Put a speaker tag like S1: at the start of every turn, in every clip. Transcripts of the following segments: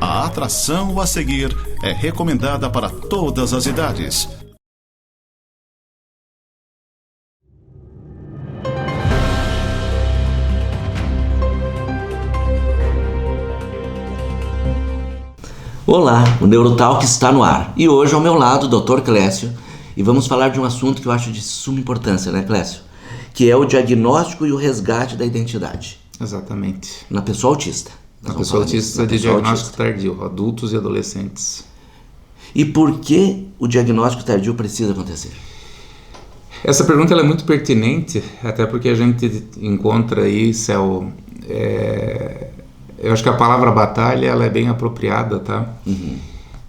S1: A atração a seguir é recomendada para todas as idades.
S2: Olá, o Neurotalk está no ar. E hoje ao meu lado, o Dr. Clécio, e vamos falar de um assunto que eu acho de suma importância, né, Clécio? Que é o diagnóstico e o resgate da identidade.
S3: Exatamente.
S2: Na pessoa autista.
S3: Na pessoa autista de diagnóstico tardio, adultos e adolescentes.
S2: E por que o diagnóstico tardio precisa acontecer?
S3: Essa pergunta ela é muito pertinente, até porque a gente encontra aí, Céu, eu acho que a palavra batalha ela é bem apropriada, tá?
S2: Uhum.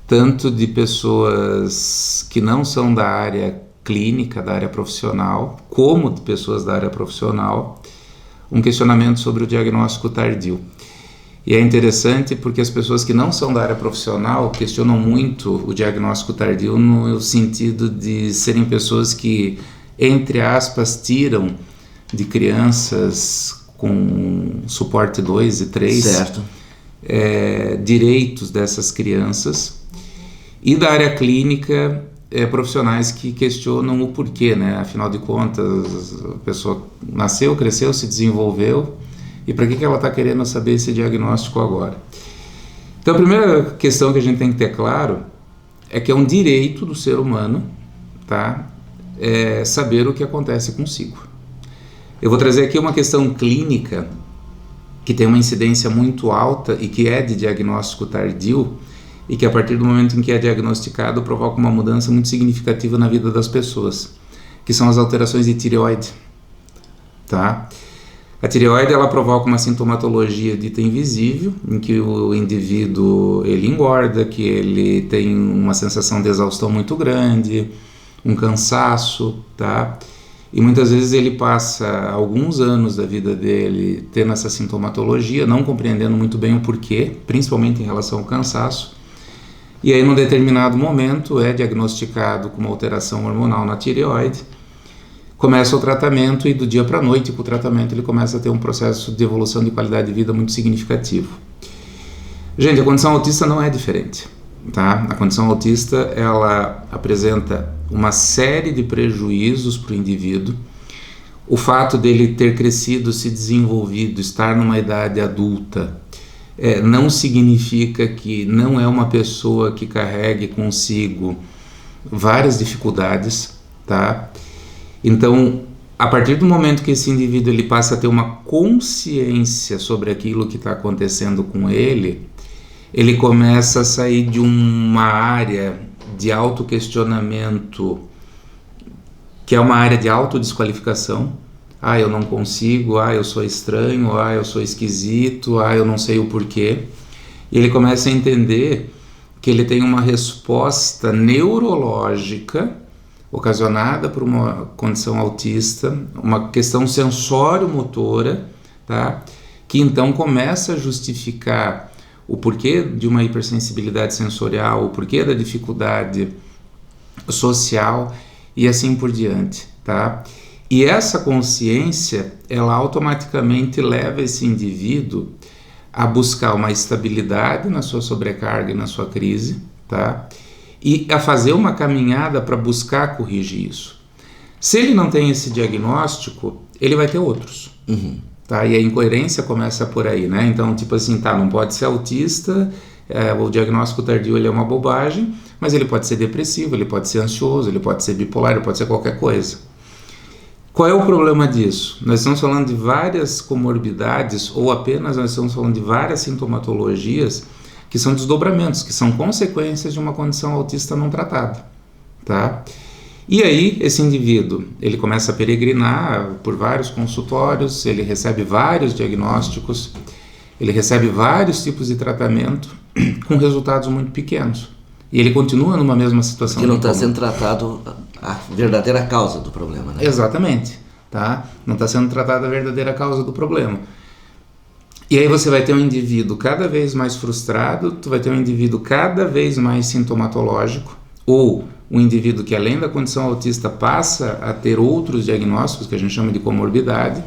S3: Tanto de pessoas que não são da área clínica, da área profissional, como de pessoas da área profissional, um questionamento sobre o diagnóstico tardio. E é interessante porque as pessoas que não são da área profissional questionam muito o diagnóstico tardio no sentido de serem pessoas que, entre aspas, tiram de crianças com suporte 2 e 3
S2: Certo.
S3: Direitos dessas crianças, e da área clínica profissionais que questionam o porquê, né? Afinal de contas, a pessoa nasceu, cresceu, se desenvolveu, e para que ela está querendo saber esse diagnóstico agora? Então a primeira questão que a gente tem que ter claro é que é um direito do ser humano, tá? Saber o que acontece consigo. Eu vou trazer aqui uma questão clínica que tem uma incidência muito alta e que é de diagnóstico tardio e que a partir do momento em que é diagnosticado provoca uma mudança muito significativa na vida das pessoas, que são as alterações de tireoide, tá? A tireoide ela provoca uma sintomatologia dita invisível, em que o indivíduo ele engorda, que ele tem uma sensação de exaustão muito grande, um cansaço, tá? E muitas vezes ele passa alguns anos da vida dele tendo essa sintomatologia, não compreendendo muito bem o porquê, principalmente em relação ao cansaço. E aí, num determinado momento, é diagnosticado com uma alteração hormonal na tireoide, começa o tratamento e do dia para a noite, com o tratamento, ele começa a ter um processo de evolução de qualidade de vida muito significativo. Gente, a condição autista não é diferente, tá? A condição autista, ela apresenta uma série de prejuízos para o indivíduo. O fato dele ter crescido, se desenvolvido, estar numa idade adulta, não significa que não é uma pessoa que carregue consigo várias dificuldades, tá? Então, a partir do momento que esse indivíduo ele passa a ter uma consciência sobre aquilo que está acontecendo com ele começa a sair de uma área de autoquestionamento, que é uma área de autodesqualificação. Eu não consigo, eu sou estranho, eu sou esquisito, eu não sei o porquê. E ele começa a entender que ele tem uma resposta neurológica ocasionada por uma condição autista, uma questão sensório-motora, tá? Que então começa a justificar o porquê de uma hipersensibilidade sensorial, o porquê da dificuldade social e assim por diante, tá? E essa consciência, ela automaticamente leva esse indivíduo a buscar uma estabilidade na sua sobrecarga e na sua crise, tá? E a fazer uma caminhada para buscar corrigir isso. Se ele não tem esse diagnóstico, ele vai ter outros.
S2: Uhum.
S3: Tá? E a incoerência começa por aí, né? Então, tipo assim, não pode ser autista, o diagnóstico tardio ele é uma bobagem, mas ele pode ser depressivo, ele pode ser ansioso, ele pode ser bipolar, ele pode ser qualquer coisa. Qual é o problema disso? Nós estamos falando de várias comorbidades, ou apenas nós estamos falando de várias sintomatologias que são desdobramentos, que são consequências de uma condição autista não tratada, tá? E aí, esse indivíduo, ele começa a peregrinar por vários consultórios, ele recebe vários diagnósticos, ele recebe vários tipos de tratamento com resultados muito pequenos. E ele continua numa mesma situação.
S2: Que não está sendo tratado a verdadeira causa do problema, né?
S3: Exatamente, tá? Não está sendo tratada a verdadeira causa do problema. E aí você vai ter um indivíduo cada vez mais frustrado, tu vai ter um indivíduo cada vez mais sintomatológico, ou um indivíduo que além da condição autista passa a ter outros diagnósticos que a gente chama de comorbidade,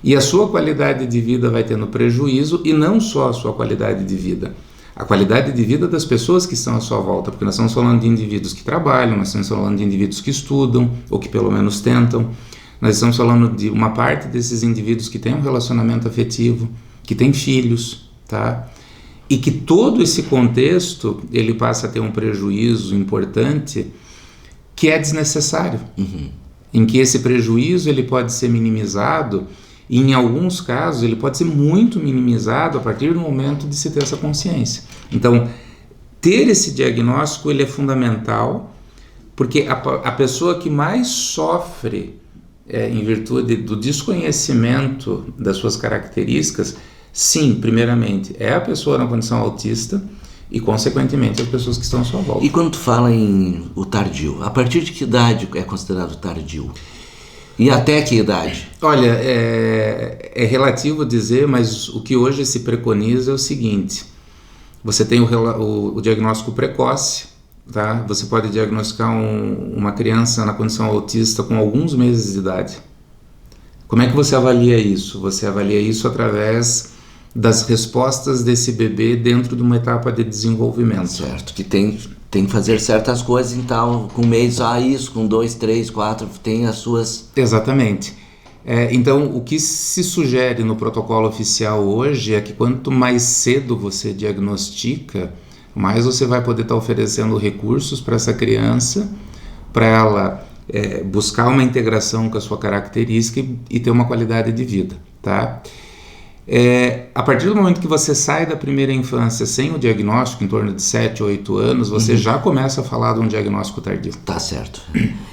S3: e a sua qualidade de vida vai tendo prejuízo, e não só a sua qualidade de vida. a qualidade de vida das pessoas que estão à sua volta, porque nós estamos falando de indivíduos que trabalham, nós estamos falando de indivíduos que estudam, ou que pelo menos tentam, nós estamos falando de uma parte desses indivíduos que tem um relacionamento afetivo, que tem filhos, tá? E que todo esse contexto, ele passa a ter um prejuízo importante que é desnecessário, em que esse prejuízo ele pode ser minimizado, e em alguns casos ele pode ser muito minimizado a partir do momento de se ter essa consciência. Então, ter esse diagnóstico ele é fundamental, porque a pessoa que mais sofre em virtude do desconhecimento das suas características, sim, primeiramente, é a pessoa na condição autista e, consequentemente, as pessoas que estão à sua volta.
S2: E quando tu fala em o tardio, a partir de que idade é considerado tardio? E até que idade?
S3: Olha, é relativo dizer, mas o que hoje se preconiza é o seguinte: você tem o diagnóstico precoce, tá? Você pode diagnosticar uma criança na condição autista com alguns meses de idade. Como é que você avalia isso? Você avalia isso através das respostas desse bebê dentro de uma etapa de desenvolvimento.
S2: Certo, que tem que fazer certas coisas, então com um mês isso, com 2, 3, 4, tem as suas...
S3: Exatamente. Então, o que se sugere no protocolo oficial hoje é que quanto mais cedo você diagnostica, mais você vai poder estar oferecendo recursos para essa criança, para ela buscar uma integração com a sua característica e ter uma qualidade de vida, tá? A partir do momento que você sai da primeira infância sem o diagnóstico, em torno de 7, 8 anos, você já começa a falar de um diagnóstico tardio.
S2: Tá certo.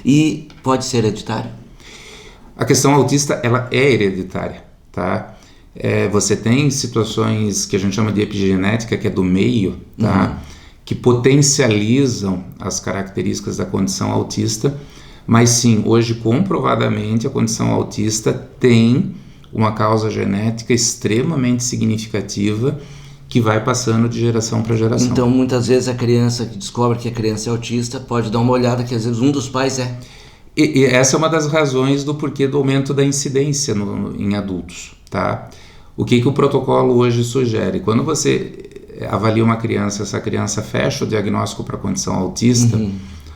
S2: E pode ser hereditário?
S3: A questão autista, ela é hereditária, tá? Você tem situações que a gente chama de epigenética, que é do meio, tá? Que potencializam as características da condição autista, mas sim, hoje comprovadamente a condição autista tem uma causa genética extremamente significativa que vai passando de geração para geração.
S2: Então, muitas vezes a criança que descobre que a criança é autista pode dar uma olhada que às vezes um dos pais é.
S3: E essa é uma das razões do porquê do aumento da incidência em adultos, tá? O que o protocolo hoje sugere? Quando você avalia uma criança, essa criança fecha o diagnóstico para a condição autista,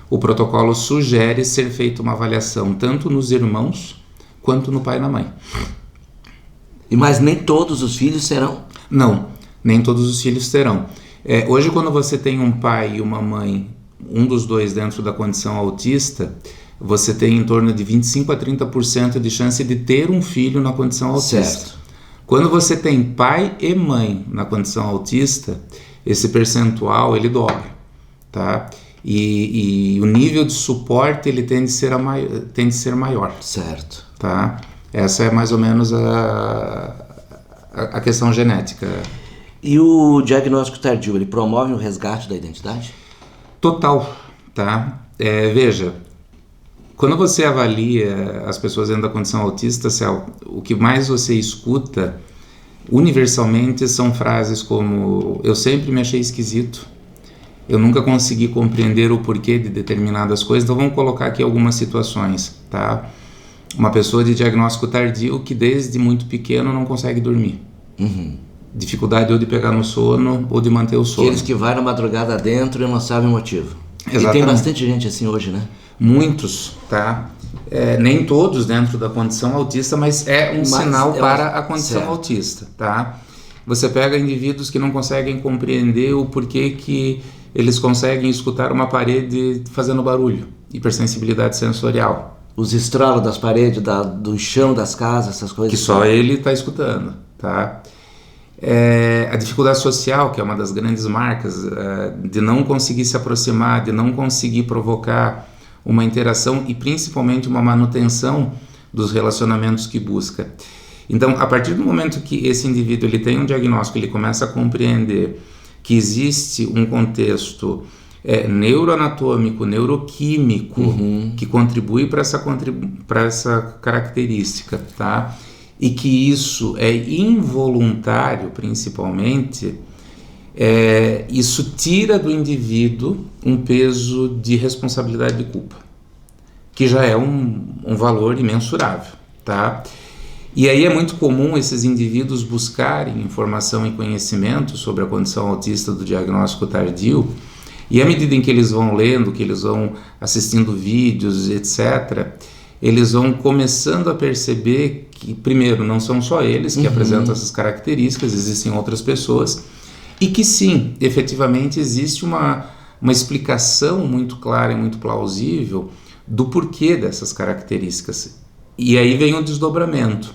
S3: o protocolo sugere ser feita uma avaliação tanto nos irmãos quanto no pai e na mãe.
S2: Mas nem todos os filhos serão?
S3: Não, nem todos os filhos terão. Hoje, quando você tem um pai e uma mãe, um dos dois dentro da condição autista, você tem em torno de 25 a 30% de chance de ter um filho na condição autista.
S2: Certo.
S3: Quando você tem pai e mãe na condição autista, esse percentual ele dobra, tá? E o nível de suporte ele tende a ser maior.
S2: Certo.
S3: Tá? Essa é mais ou menos a questão genética.
S2: E o diagnóstico tardio, ele promove o resgate da identidade?
S3: Total, tá? Veja, quando você avalia as pessoas dentro da condição autista, o que mais você escuta universalmente são frases como: eu sempre me achei esquisito, eu nunca consegui compreender o porquê de determinadas coisas. Então vamos colocar aqui algumas situações, tá? Uma pessoa de diagnóstico tardio que desde muito pequeno não consegue dormir. Dificuldade ou de pegar no sono ou de manter o sono.
S2: Aqueles que vai na madrugada dentro e não sabem o motivo.
S3: Exatamente.
S2: E tem bastante gente assim hoje, né?
S3: Muitos, tá? Nem todos dentro da condição autista, mas é um sinal para a condição autista, tá? Você pega indivíduos que não conseguem compreender o porquê que eles conseguem escutar uma parede fazendo barulho, hipersensibilidade sensorial.
S2: Os estralos das paredes, do chão das casas, essas coisas.
S3: Que só ele está escutando, tá? A dificuldade social, que é uma das grandes marcas, de não conseguir se aproximar, de não conseguir provocar uma interação e principalmente uma manutenção dos relacionamentos que busca. Então, a partir do momento que esse indivíduo ele tem um diagnóstico, ele começa a compreender que existe um contexto neuroanatômico, neuroquímico, que contribui para essa característica, tá? E que isso é involuntário, principalmente, isso tira do indivíduo um peso de responsabilidade e culpa, que já é um valor imensurável, tá? E aí é muito comum esses indivíduos buscarem informação e conhecimento sobre a condição autista do diagnóstico tardio, e à medida em que eles vão lendo, que eles vão assistindo vídeos, etc., eles vão começando a perceber que, primeiro, não são só eles que apresentam essas características, existem outras pessoas, e que sim, efetivamente existe uma explicação muito clara e muito plausível do porquê dessas características. E aí vem o desdobramento.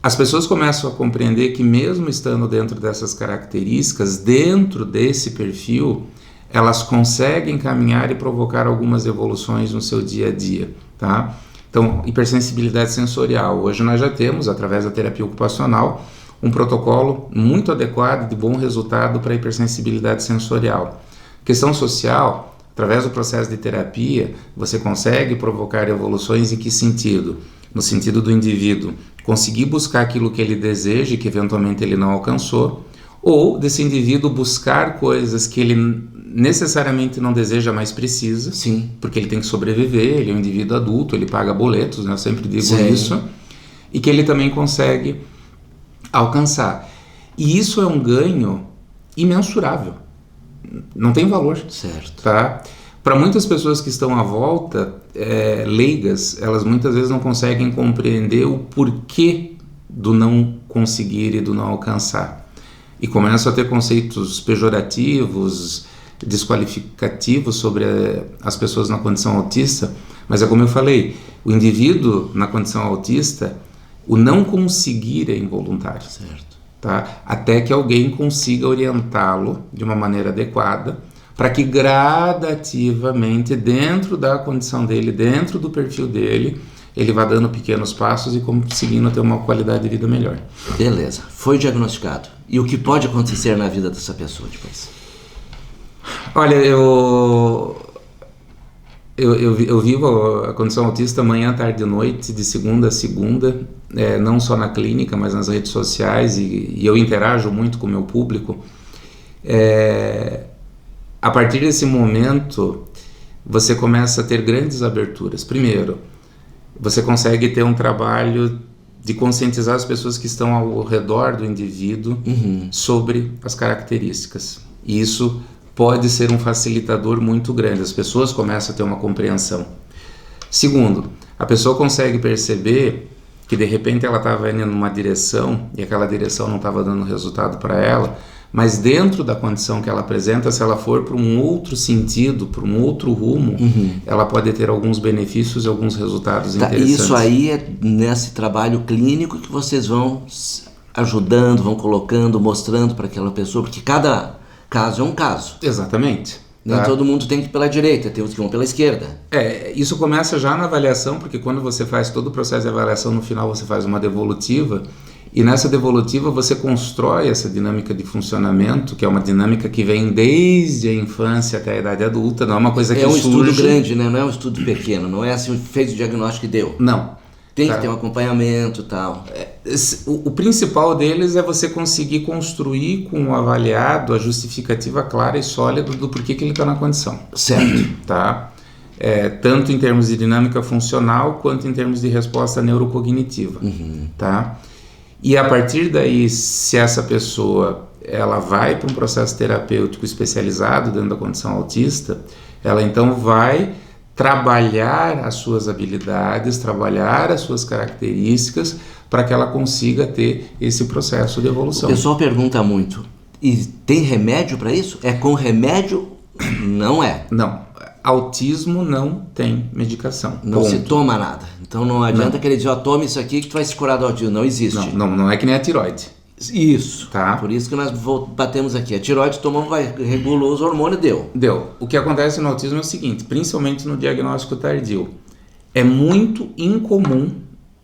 S3: As pessoas começam a compreender que mesmo estando dentro dessas características, dentro desse perfil, elas conseguem caminhar e provocar algumas evoluções no seu dia a dia, tá? Então, hipersensibilidade sensorial. Hoje nós já temos, através da terapia ocupacional, um protocolo muito adequado de bom resultado para a hipersensibilidade sensorial. Questão social, através do processo de terapia, você consegue provocar evoluções em que sentido? No sentido do indivíduo conseguir buscar aquilo que ele deseja e que eventualmente ele não alcançou, ou desse indivíduo buscar coisas que ele necessariamente não deseja, mas precisa.
S2: Sim.
S3: Porque ele tem que sobreviver, ele é um indivíduo adulto, ele paga boletos, né? Eu sempre digo
S2: Sim.
S3: isso, e que ele também consegue alcançar. E isso é um ganho imensurável, não tem valor.
S2: Certo.
S3: Tá? Para muitas pessoas que estão à volta, leigas, elas muitas vezes não conseguem compreender o porquê do não conseguir e do não alcançar. E começam a ter conceitos pejorativos, desqualificativos sobre as pessoas na condição autista, mas é como eu falei, o indivíduo na condição autista, o não conseguir é involuntário.
S2: Certo.
S3: Tá? Até que alguém consiga orientá-lo de uma maneira adequada, para que gradativamente, dentro da condição dele, dentro do perfil dele, ele vá dando pequenos passos e conseguindo ter uma qualidade de vida melhor.
S2: Beleza, foi diagnosticado. E o que pode acontecer na vida dessa pessoa depois?
S3: Olha, eu vivo a condição autista manhã, tarde e noite, de segunda a segunda, não só na clínica, mas nas redes sociais, e eu interajo muito com o meu público. A partir desse momento, você começa a ter grandes aberturas. Primeiro, você consegue ter um trabalho de conscientizar as pessoas que estão ao redor do indivíduo sobre as características. E isso pode ser um facilitador muito grande. As pessoas começam a ter uma compreensão. Segundo, a pessoa consegue perceber que de repente ela estava indo numa direção e aquela direção não estava dando resultado para ela, mas dentro da condição que ela apresenta, se ela for para um outro sentido, para um outro rumo, ela pode ter alguns benefícios e alguns resultados interessantes.
S2: Isso aí é nesse trabalho clínico que vocês vão ajudando, vão colocando, mostrando para aquela pessoa, porque cada caso é um caso.
S3: Exatamente.
S2: Nem todo mundo tem que ir pela direita, tem os que vão pela esquerda.
S3: Isso começa já na avaliação, porque quando você faz todo o processo de avaliação, no final você faz uma devolutiva, e nessa devolutiva você constrói essa dinâmica de funcionamento, que é uma dinâmica que vem desde a infância até a idade adulta, não é uma coisa que surge...
S2: É um estudo grande, né? Não é um estudo pequeno, não é assim, fez o diagnóstico e deu.
S3: Não.
S2: Tem que ter um acompanhamento e tal.
S3: O principal deles é você conseguir construir com o avaliado a justificativa clara e sólida do porquê que ele está na condição.
S2: Certo.
S3: Tá? Tanto em termos de dinâmica funcional, quanto em termos de resposta neurocognitiva. Tá? E a partir daí, se essa pessoa ela vai para um processo terapêutico especializado dentro da condição autista, ela então vai trabalhar as suas habilidades, trabalhar as suas características para que ela consiga ter esse processo de evolução.
S2: O pessoal pergunta muito, e tem remédio para isso? É com remédio? Não é.
S3: Não. Autismo não tem medicação.
S2: Não se toma nada. Então não adianta querer dizer, tome isso aqui que tu vai se curar do autismo. Não existe.
S3: Não é que nem a tireoide.
S2: Isso.
S3: Tá.
S2: Por isso que nós batemos aqui. A tireoide tomou, regulou os hormônios, deu.
S3: O que acontece no autismo é o seguinte, principalmente no diagnóstico tardio. É muito incomum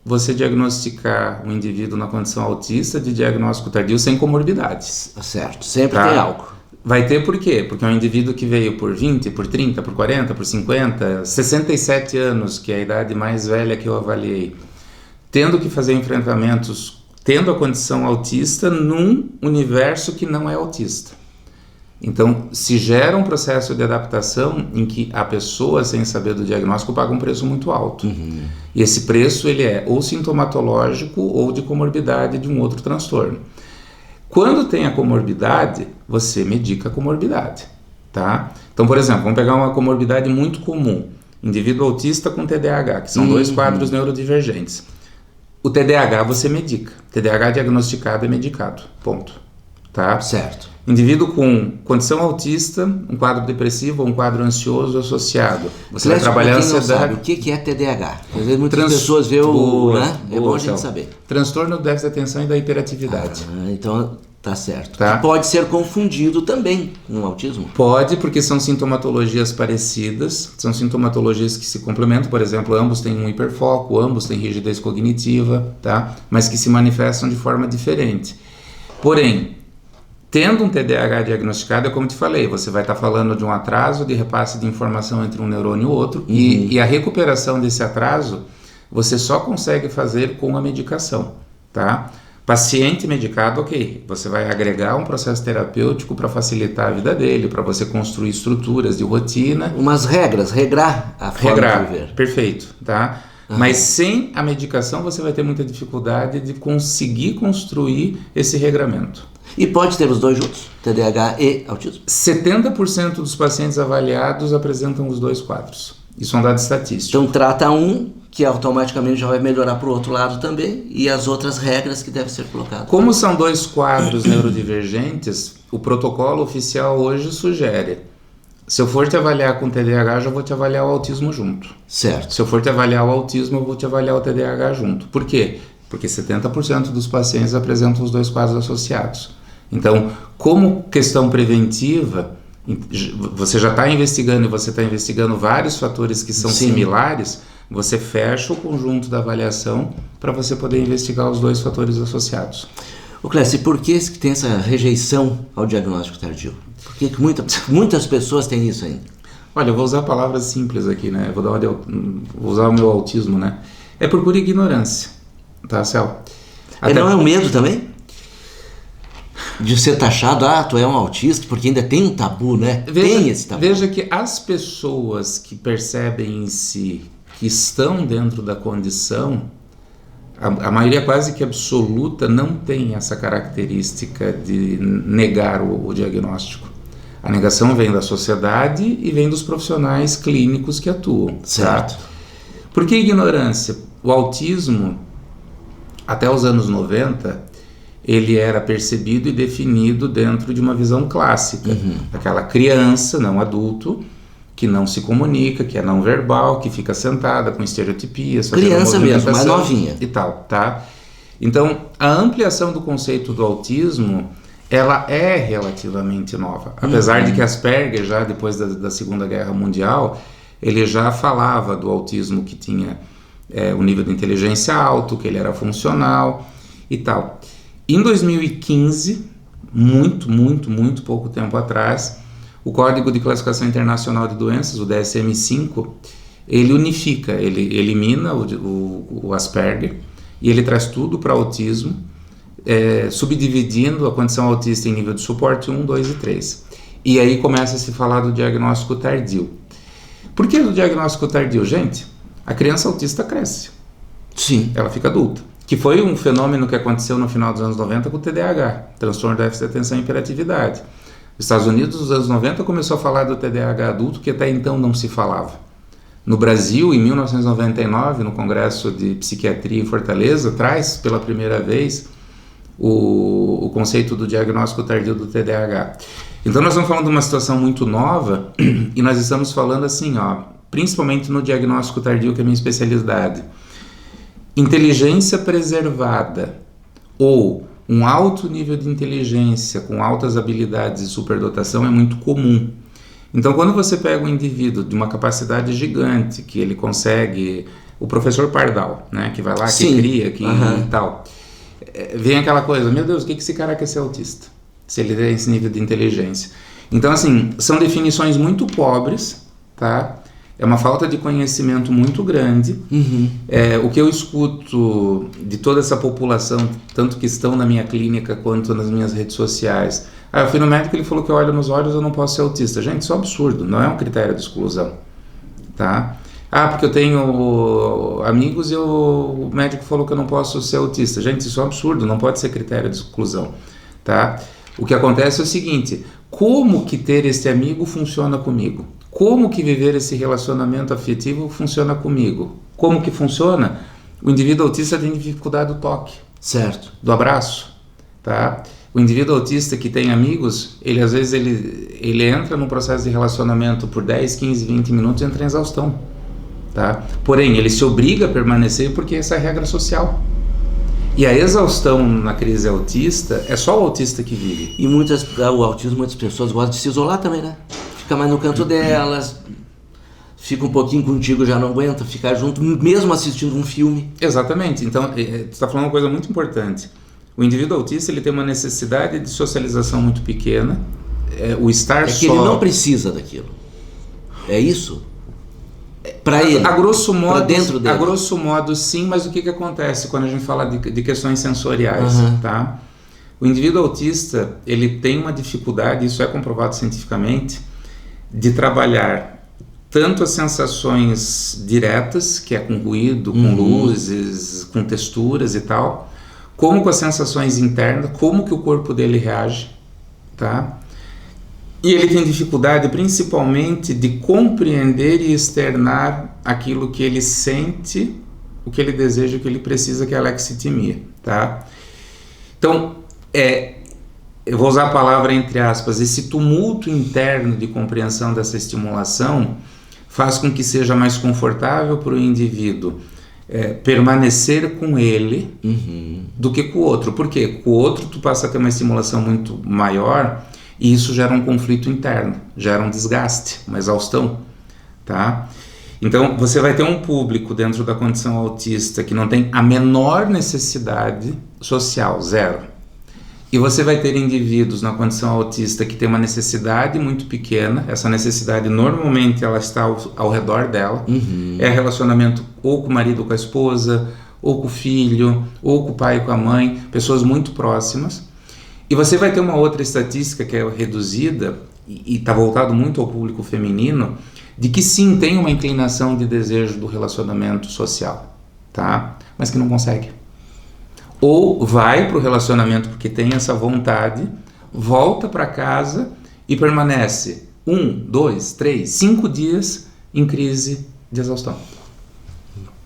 S3: você diagnosticar um indivíduo na condição autista de diagnóstico tardio sem comorbidades.
S2: Certo. Sempre tem algo.
S3: Vai ter por quê? Porque é um indivíduo que veio por 20, por 30, por 40, por 50, 67 anos, que é a idade mais velha que eu avaliei, tendo que fazer enfrentamentos, tendo a condição autista num universo que não é autista. Então, se gera um processo de adaptação em que a pessoa, sem saber do diagnóstico, paga um preço muito alto. E esse preço ele é ou sintomatológico ou de comorbidade de um outro transtorno. Quando tem a comorbidade, você medica a comorbidade, tá? Então, por exemplo, vamos pegar uma comorbidade muito comum, indivíduo autista com TDAH, que são dois quadros neurodivergentes. O TDAH você medica, TDAH diagnosticado é medicado, ponto, tá?
S2: Certo.
S3: Indivíduo com condição autista, um quadro depressivo ou um quadro ansioso associado. Você vai trabalhar a ansiedade.
S2: Não sabe, o que é TDAH? Às vezes muitas pessoas veem né? É bom a gente saber.
S3: Transtorno do déficit de atenção e da hiperatividade.
S2: Então tá certo.
S3: Tá.
S2: Que pode ser confundido também com o autismo?
S3: Pode, porque são sintomatologias parecidas, são sintomatologias que se complementam, por exemplo, ambos têm um hiperfoco, ambos têm rigidez cognitiva, tá? Mas que se manifestam de forma diferente. Porém, tendo um TDAH diagnosticado, é como te falei, você vai estar falando de um atraso de repasse de informação entre um neurônio e o outro, e a recuperação desse atraso você só consegue fazer com a medicação, tá? Paciente medicado, ok, você vai agregar um processo terapêutico para facilitar a vida dele, para você construir estruturas de rotina.
S2: Umas regras, regrar a forma de viver.
S3: Perfeito, tá? Mas sem a medicação você vai ter muita dificuldade de conseguir construir esse regramento.
S2: E pode ter os dois juntos, TDAH e autismo?
S3: 70% dos pacientes avaliados apresentam os dois quadros. Isso é um dado estatístico.
S2: Então trata um, que automaticamente já vai melhorar para o outro lado também, e as outras regras que devem ser colocadas.
S3: Como são dois quadros neurodivergentes, o protocolo oficial hoje sugere: se eu for te avaliar com TDAH, já vou te avaliar o autismo junto.
S2: Certo.
S3: Se eu for te avaliar o autismo, eu vou te avaliar o TDAH junto. Por quê? Porque 70% dos pacientes apresentam os dois quadros associados. Então, como questão preventiva, você já está investigando e você está investigando vários fatores que são similares, você fecha o conjunto da avaliação para você poder investigar os dois fatores associados.
S2: Ô Clécio, e por que tem essa rejeição ao diagnóstico tardio? Por que muitas pessoas têm isso ainda?
S3: Olha, eu vou usar palavras simples aqui, né? Vou usar o meu autismo, né? É por pura ignorância, tá, Céu?
S2: E não é um medo também? De ser taxado, tu é um autista, porque ainda tem um tabu, né? Tem esse tabu.
S3: Veja que as pessoas que percebem em si que estão dentro da condição, a maioria quase que absoluta não tem essa característica de negar o diagnóstico. A negação vem da sociedade e vem dos profissionais clínicos que atuam.
S2: Certo.
S3: Tá? Por que ignorância? O autismo, até os anos 90, ele era percebido e definido dentro de uma visão clássica. Aquela criança, não adulto, que não se comunica, que é não verbal, que fica sentada com estereotipias,
S2: criança mesmo, mais novinha
S3: e tal, tá? Então, a ampliação do conceito do autismo, ela é relativamente nova. Apesar de que Asperger, já depois da Segunda Guerra Mundial, ele já falava do autismo que tinha um nível de inteligência alto, que ele era funcional e tal. Em 2015, muito pouco tempo atrás, o Código de Classificação Internacional de Doenças, o DSM-5, ele unifica, ele elimina o Asperger e ele traz tudo para autismo, subdividindo a condição autista em nível de suporte 1, 2 e 3. E aí começa a se falar do diagnóstico tardio. Por que do diagnóstico tardio? Gente, a criança autista cresce.
S2: Sim.
S3: Ela fica adulta. Que foi um fenômeno que aconteceu no final dos anos 90 com o TDAH, transtorno de déficit de atenção e hiperatividade. Os Estados Unidos, nos anos 90, começou a falar do TDAH adulto, que até então não se falava. No Brasil, em 1999, no Congresso de Psiquiatria em Fortaleza, traz pela primeira vez o conceito do diagnóstico tardio do TDAH. Então nós estamos falando de uma situação muito nova e nós estamos falando assim, principalmente no diagnóstico tardio, que é a minha especialidade. Inteligência preservada ou um alto nível de inteligência com altas habilidades e superdotação é muito comum. Então, quando você pega um indivíduo de uma capacidade gigante, que ele consegue... O professor Pardal, né, que vai lá, que cria, que e tal... Vem aquela coisa, meu Deus, o que esse cara quer ser autista? Se ele tem esse nível de inteligência. Então, assim, são definições muito pobres, tá? É uma falta de conhecimento muito grande. O que eu escuto de toda essa população, tanto que estão na minha clínica quanto nas minhas redes sociais, Eu fui no médico, ele falou que eu olho nos olhos, eu não posso ser autista. Gente, isso é um absurdo, não é um critério de exclusão, tá? Porque eu tenho amigos e o médico falou que eu não posso ser autista. Gente, isso é um absurdo, não pode ser critério de exclusão, tá? O que acontece é o seguinte: como que ter este amigo funciona comigo? Como que viver esse relacionamento afetivo funciona comigo? Como que funciona? O indivíduo autista tem dificuldade do toque,
S2: Certo.
S3: do abraço, tá? O indivíduo autista que tem amigos, ele às vezes ele entra num processo de relacionamento por 10, 15, 20 minutos e entra em exaustão, tá? Porém, ele se obriga a permanecer porque essa é a regra social. E a exaustão na crise autista é só o autista que vive.
S2: E o autismo, muitas pessoas gostam de se isolar também, né? Fica mais no canto delas, fica um pouquinho contigo, já não aguenta ficar junto, mesmo assistindo um filme.
S3: Exatamente. Então, tu está falando uma coisa muito importante. O indivíduo autista, ele tem uma necessidade de socialização muito pequena. O estar
S2: É que ele não precisa daquilo. É isso? Para ele.
S3: A grosso modo,
S2: pra dentro dele.
S3: A grosso modo, sim, mas o que acontece quando a gente fala de questões sensoriais, tá? O indivíduo autista, ele tem uma dificuldade, isso é comprovado cientificamente, de trabalhar tanto as sensações diretas, que é com ruído, com luzes, com texturas e tal, como com as sensações internas, como que o corpo dele reage, tá? E ele tem dificuldade principalmente de compreender e externar aquilo que ele sente, o que ele deseja, o que ele precisa, que é a alexitimia, tá? Então, eu vou usar a palavra entre aspas, esse tumulto interno de compreensão dessa estimulação faz com que seja mais confortável para o indivíduo permanecer com ele do que com o outro. Por quê? Com o outro tu passa a ter uma estimulação muito maior e isso gera um conflito interno, gera um desgaste, uma exaustão, tá? Então você vai ter um público dentro da condição autista que não tem a menor necessidade social, zero. E você vai ter indivíduos na condição autista que tem uma necessidade muito pequena, essa necessidade normalmente ela está ao redor dela, é relacionamento ou com o marido ou com a esposa, ou com o filho, ou com o pai e com a mãe, pessoas muito próximas. E você vai ter uma outra estatística que é reduzida, e está voltado muito ao público feminino, de que sim, tem uma inclinação de desejo do relacionamento social, tá? Mas que não consegue. Ou vai para o relacionamento porque tem essa vontade, volta para casa e permanece 1, 2, 3, 5 dias em crise de exaustão.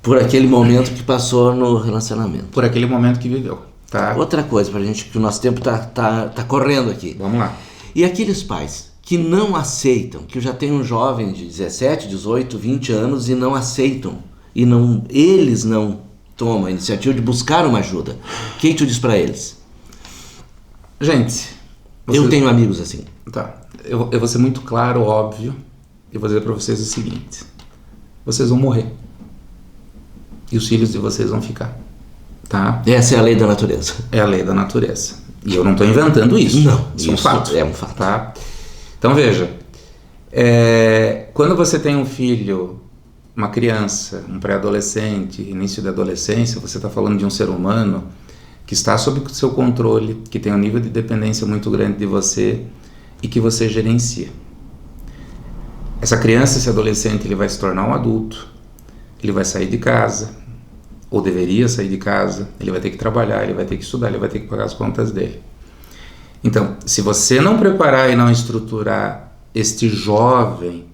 S2: Por aquele momento que passou no relacionamento.
S3: Por aquele momento que viveu, tá?
S2: Outra coisa pra gente, que o nosso tempo tá correndo aqui.
S3: Vamos lá.
S2: E aqueles pais que não aceitam, que já tem um jovem de 17, 18, 20 anos e não aceitam, e eles não tomam a iniciativa de buscar uma ajuda. O que tu diz pra eles?
S3: Gente,
S2: eu tenho amigos assim.
S3: Tá, eu vou ser muito claro, óbvio, e vou dizer pra vocês o seguinte: vocês vão morrer. E os filhos de vocês vão ficar, tá?
S2: Essa é a lei da natureza.
S3: É a lei da natureza. E eu não estou inventando isso.
S2: Não,
S3: isso é um fato.
S2: É um fato.
S3: Tá? Então veja, quando você tem um filho, uma criança, um pré-adolescente, início da adolescência, você está falando de um ser humano que está sob o seu controle, que tem um nível de dependência muito grande de você e que você gerencia. Essa criança, esse adolescente, ele vai se tornar um adulto, ele vai sair de casa, ou deveria sair de casa, ele vai ter que trabalhar, ele vai ter que estudar, ele vai ter que pagar as contas dele. Então, se você não preparar e não estruturar este jovem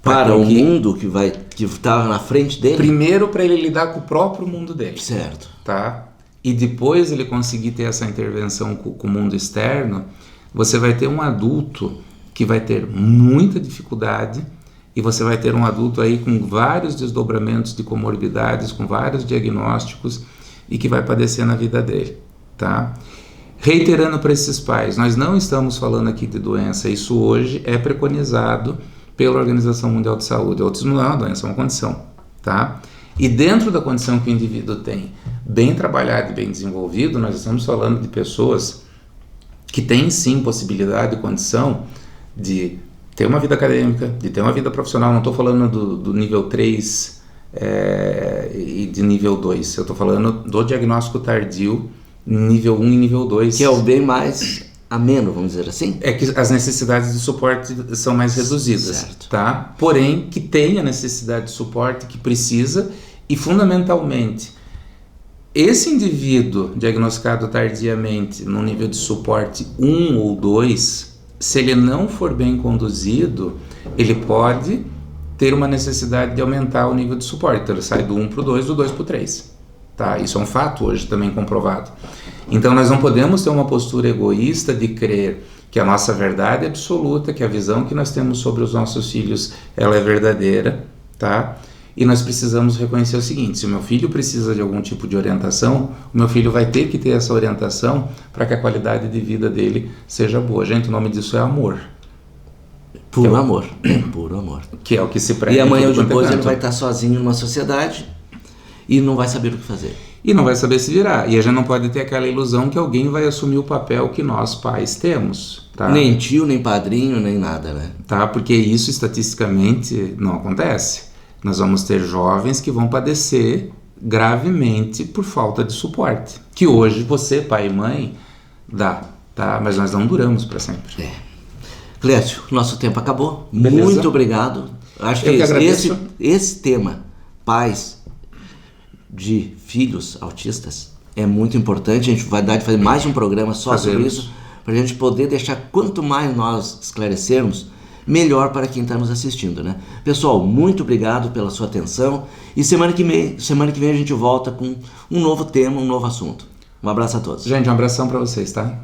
S2: para o mundo que está na frente dele,
S3: primeiro para ele lidar com o próprio mundo dele,
S2: certo,
S3: tá? E depois ele conseguir ter essa intervenção com o mundo externo, você vai ter um adulto que vai ter muita dificuldade. E você vai ter um adulto aí com vários desdobramentos de comorbidades, com vários diagnósticos e que vai padecer na vida dele, tá? Reiterando para esses pais, nós não estamos falando aqui de doença, isso hoje é preconizado pela Organização Mundial de Saúde. O autismo não é uma doença, é uma condição, tá? E dentro da condição que o indivíduo tem, bem trabalhado e bem desenvolvido, nós estamos falando de pessoas que têm sim possibilidade e condição de ter uma vida acadêmica, de ter uma vida profissional. Não estou falando do nível 3 e de nível 2, eu estou falando do diagnóstico tardio, nível 1 e nível 2.
S2: Que é o bem mais ameno, vamos dizer assim?
S3: É que as necessidades de suporte são mais reduzidas,
S2: Certo.
S3: tá? Porém, que tem a necessidade de suporte que precisa e, fundamentalmente, esse indivíduo diagnosticado tardiamente no nível de suporte 1 ou 2, se ele não for bem conduzido, ele pode ter uma necessidade de aumentar o nível de suporte. Então, ele sai do 1 para o 2, do 2 para o 3. Tá? Isso é um fato hoje também comprovado. Então, nós não podemos ter uma postura egoísta de crer que a nossa verdade é absoluta, que a visão que nós temos sobre os nossos filhos ela é verdadeira, tá? E nós precisamos reconhecer o seguinte: se o meu filho precisa de algum tipo de orientação, o meu filho vai ter que ter essa orientação para que a qualidade de vida dele seja boa. Gente, o nome disso é amor.
S2: Puro amor. É puro amor.
S3: Que é o que se prega.
S2: E amanhã ou
S3: em tudo quanto é
S2: depois ele
S3: canto.
S2: vai estar sozinho numa sociedade e não vai saber o que fazer.
S3: E não vai saber se virar. E a gente não pode ter aquela ilusão que alguém vai assumir o papel que nós pais temos. Tá?
S2: Nem tio, nem padrinho, nem nada, né?
S3: Tá? Porque isso estatisticamente não acontece. Nós vamos ter jovens que vão padecer gravemente por falta de suporte. Que hoje você, pai e mãe, dá. Tá? Mas nós não duramos para sempre.
S2: Clécio, nosso tempo acabou.
S3: Beleza.
S2: Muito obrigado. Acho que,
S3: Eu que agradeço.
S2: esse tema, pais de filhos autistas, é muito importante. A gente vai dar de fazer mais um programa só sobre
S3: Fazemos.
S2: isso, para a gente poder deixar, quanto mais nós esclarecermos, melhor para quem está nos assistindo, né? Pessoal, muito obrigado pela sua atenção e semana que vem a gente volta com um novo tema, um novo assunto. Um abraço a todos.
S3: Gente, um abração para vocês, tá?